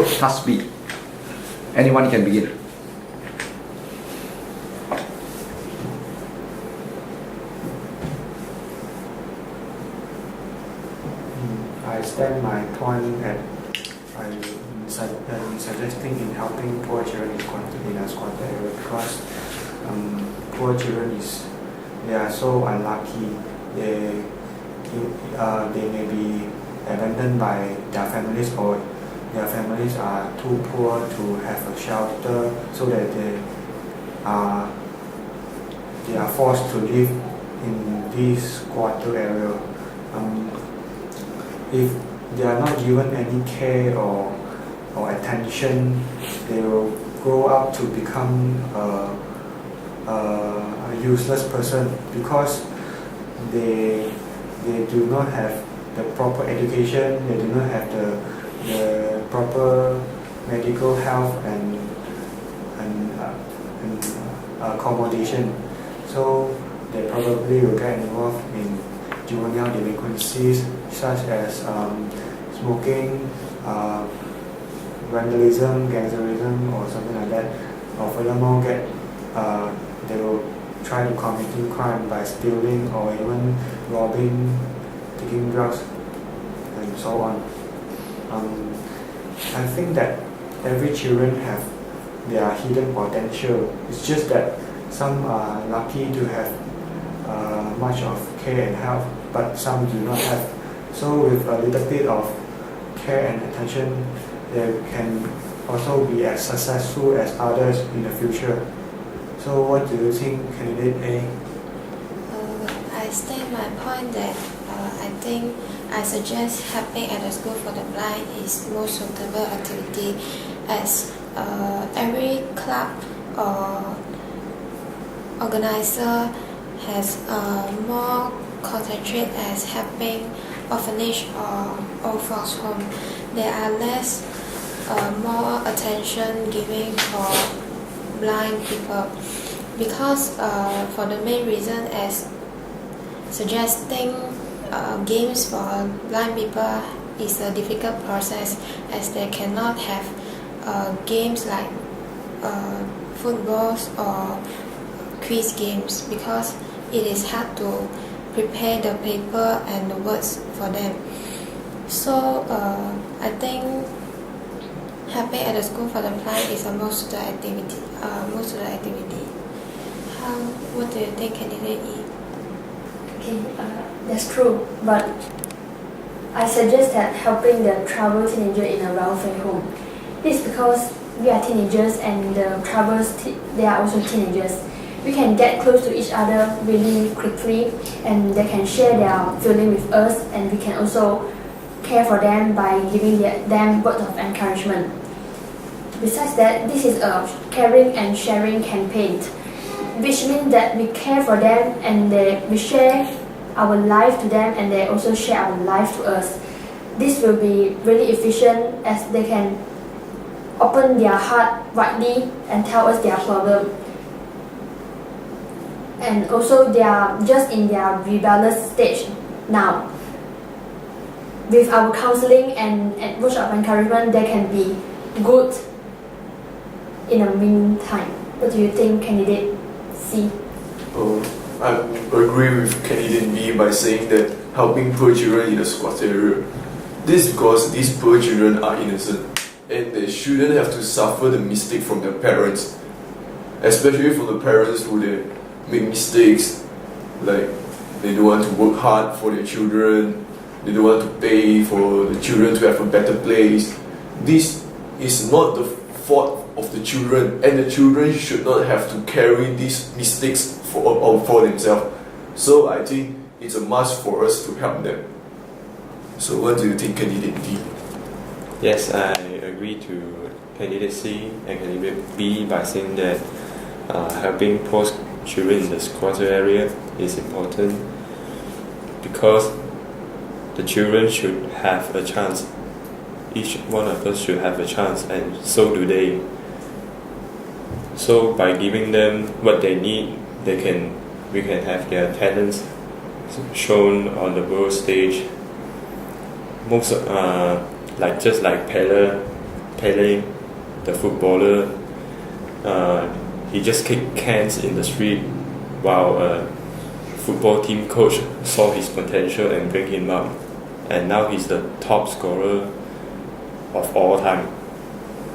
Task B. Anyone can begin. I stand my point at suggesting in helping poor children in a squatter area because poor children they are so unlucky. They may be abandoned by their families, or their families are too poor to have a shelter, so that they are forced to live in this squatter area. If they are not given any care or attention, they will grow up to become a useless person because they do not have the proper education, they do not have the proper medical health and accommodation. So they probably will get involved in juvenile delinquencies such as smoking, vandalism, gangsterism, or something like that. Or furthermore, they will try to commit crime by stealing or even robbing, taking drugs, and so on. I think that every children have their hidden potential. It's just that some are lucky to have much of care and help, but some do not have. So with a little bit of care and attention, they can also be as successful as others in the future. So what do you think, candidate A? I state my point that I suggest helping at the school for the blind is most suitable activity, as every club or organizer has more concentrate as helping orphanage or old folks home. There are more attention giving for blind people, because for the main reason as suggesting games for blind people is a difficult process, as they cannot have games like footballs or quiz games, because it is hard to prepare the paper and the words for them. So I think helping at the school for the blind is a most of the activity. What do you think, candidate E? Okay, that's true, but I suggest that helping the troubled teenager in a welfare home. This is because we are teenagers and the troubles, they are also teenagers. We can get close to each other really quickly, and they can share their feeling with us, and we can also care for them by giving them words of encouragement. Besides that, this is a caring and sharing campaign, which means that we care for them and we share our life to them, and they also share our life to us. This will be really efficient, as they can open their heart widely and tell us their problem. And also they are just in their rebellious stage now. With our counseling and words of encouragement, they can be good in the meantime. What do you think, candidate C? I agree with candidate B by saying that helping poor children in the squatter area. This is because these poor children are innocent and they shouldn't have to suffer the mistake from their parents, especially from the parents who they make mistakes, like they don't want to work hard for their children, they don't want to pay for the children to have a better place. This is not the fault of the children, and the children should not have to carry these mistakes for themselves. So I think it's a must for us to help them. So what do you think, candidate D? Yes, I agree to candidate C and candidate B by saying that helping poor children in the squatter area is important, because the children should have a chance. Each one of us should have a chance, and so do they. So by giving them what they need, we can have their talents shown on the world stage. Just like Pele, the footballer, he just kicked cans in the street while a football team coach saw his potential and bring him up, and now he's the top scorer of all time.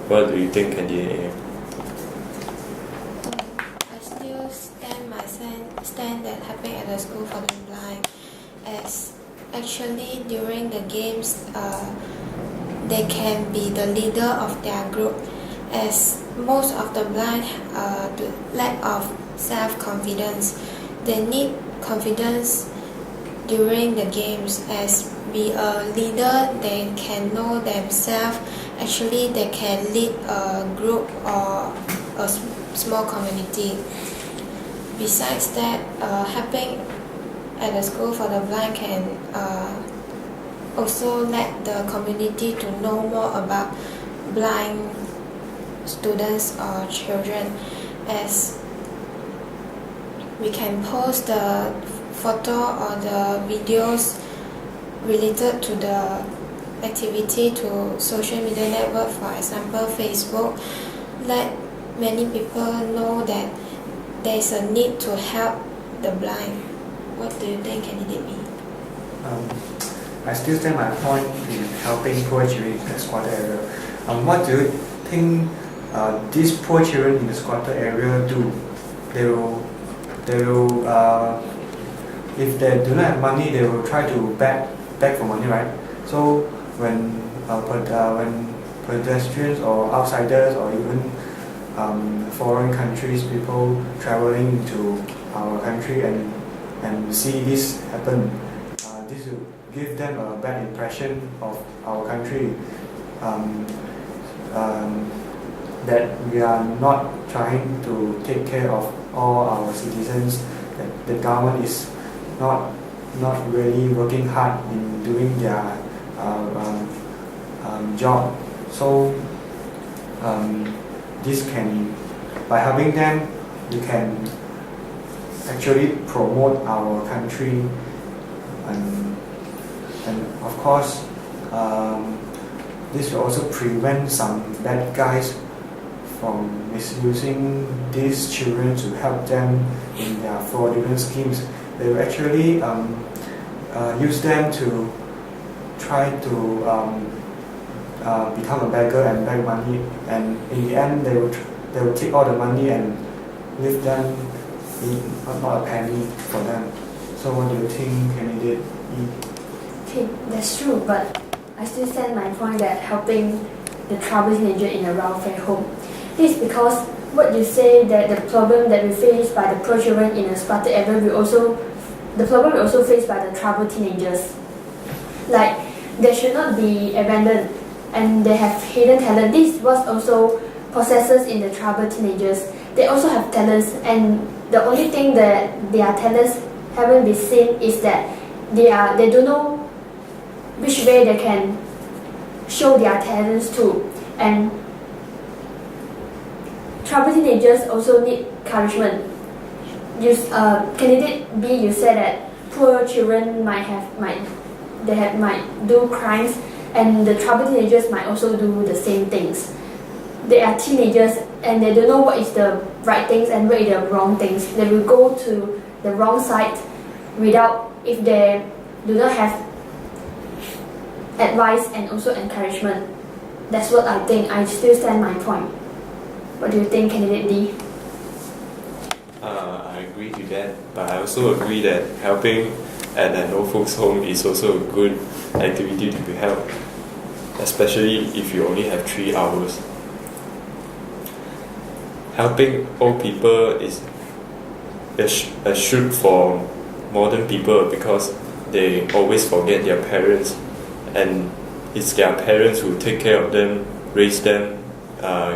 What do you think, candidate A? I still stand that helping at the school for the blind, as actually during the games they can be the leader of their group, as most of the blind the lack of self-confidence. They need confidence during the games, as be a leader. They can know themselves. Actually they can lead a group or a small community. Besides that, helping at the school for the blind can also let the community to know more about blind students or children, as we can post the photo or the videos related to the activity to social media network, for example Facebook. Let many people know that there is a need to help the blind. What do you think, candidate B? I still stand my point in helping poor children in the squatter area. What do you think these poor children in the squatter area do? They will if they do not have money, they will try to beg for money, right? So when pedestrians or outsiders or even foreign countries, people traveling to our country and see this happen, this will give them a bad impression of our country, that we are not trying to take care of all our citizens, that the government is not really working hard in doing their job. So this can, by helping them, we can actually promote our country, and of course this will also prevent some bad guys from misusing these children to help them in their fraudulent schemes. They will actually use them to try to become a beggar and beg money, and in the end they will take all the money and leave them not a penny for them. So what do you think, candidate E? Okay, that's true, but I still stand my point that helping the troubled teenager in a welfare home. This is because what you say, that the problem that we face by the poor children in a squatter area the problem will also faced by the troubled teenagers. Like, they should not be abandoned, and they have hidden talent. This was also possesses in the troubled teenagers. They also have talents, and the only thing that their talents haven't been seen is that they don't know which way they can show their talents to. And troubled teenagers also need encouragement. Candidate B, you said that poor children might do crimes, and the troubled teenagers might also do the same things. They are teenagers and they don't know what is the right things and what is the wrong things. They will go to the wrong side if they do not have advice and also encouragement. That's what I think. I still stand my point. What do you think, candidate D? I agree to that, but I also agree that helping at an old folks home is also a good activity to be held, especially if you only have 3 hours. Helping old people is a shoot for modern people, because they always forget their parents, and it's their parents who take care of them, raise them,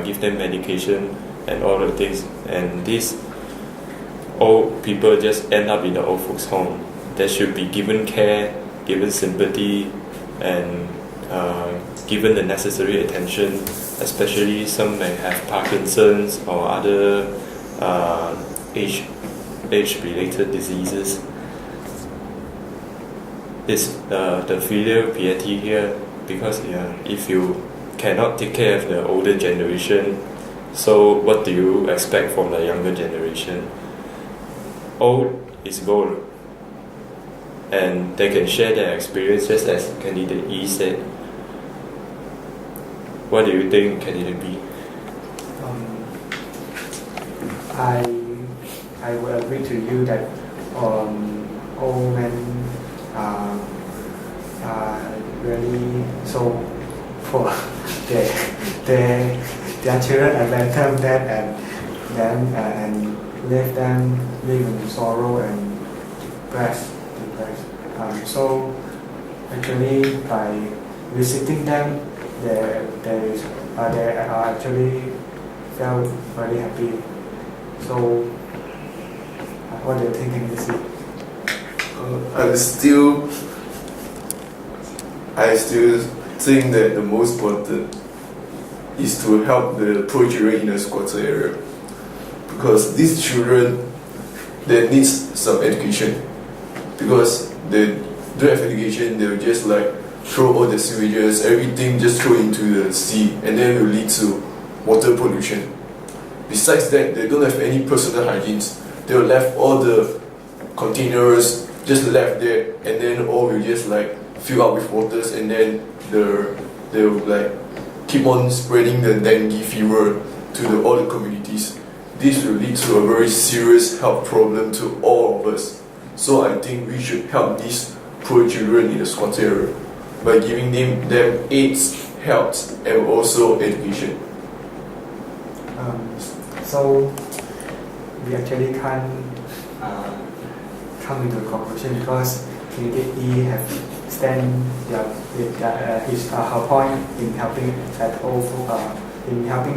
give them medication and all the things, and these old people just end up in the old folks home. They should be given care, given sympathy, and given the necessary attention, especially some may have Parkinson's or other age-related diseases. It's the filial piety here, because if you cannot take care of the older generation, so what do you expect from the younger generation? Old is gold, and they can share their experiences, as Candidate E said. What do you think, Candidate B? I will agree to you that old men are really so poor. Their children abandon them and leave them live in sorrow and depressed. So actually by visiting them, they are actually felt very happy. So what do you think, Lucy? I still think that the most important is to help the poor children in the squatter area, because these children, they need some education, because they don't have education, they will just like throw all the sewages, everything just throw into the sea, and then will lead to water pollution. Besides that, they don't have any personal hygiene. They will left all the containers just left there, and then all will just like fill up with waters, and then they will like keep on spreading the dengue fever to all the communities. This will lead to a very serious health problem to all of us. So I think we should help these poor children in the squatter area by giving them aids, health, and also education. So we actually can't come into a conclusion, because Candidate E have stand her point in helping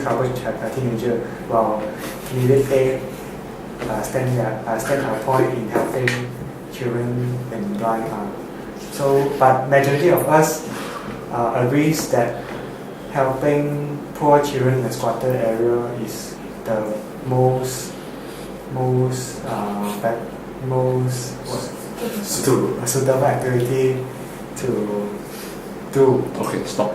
troubled teenager, while Candidate A stand her point in helping children in blind. So, but majority of us agrees that helping poor children in the squatter area is the most suitable activity to do. Okay, stop.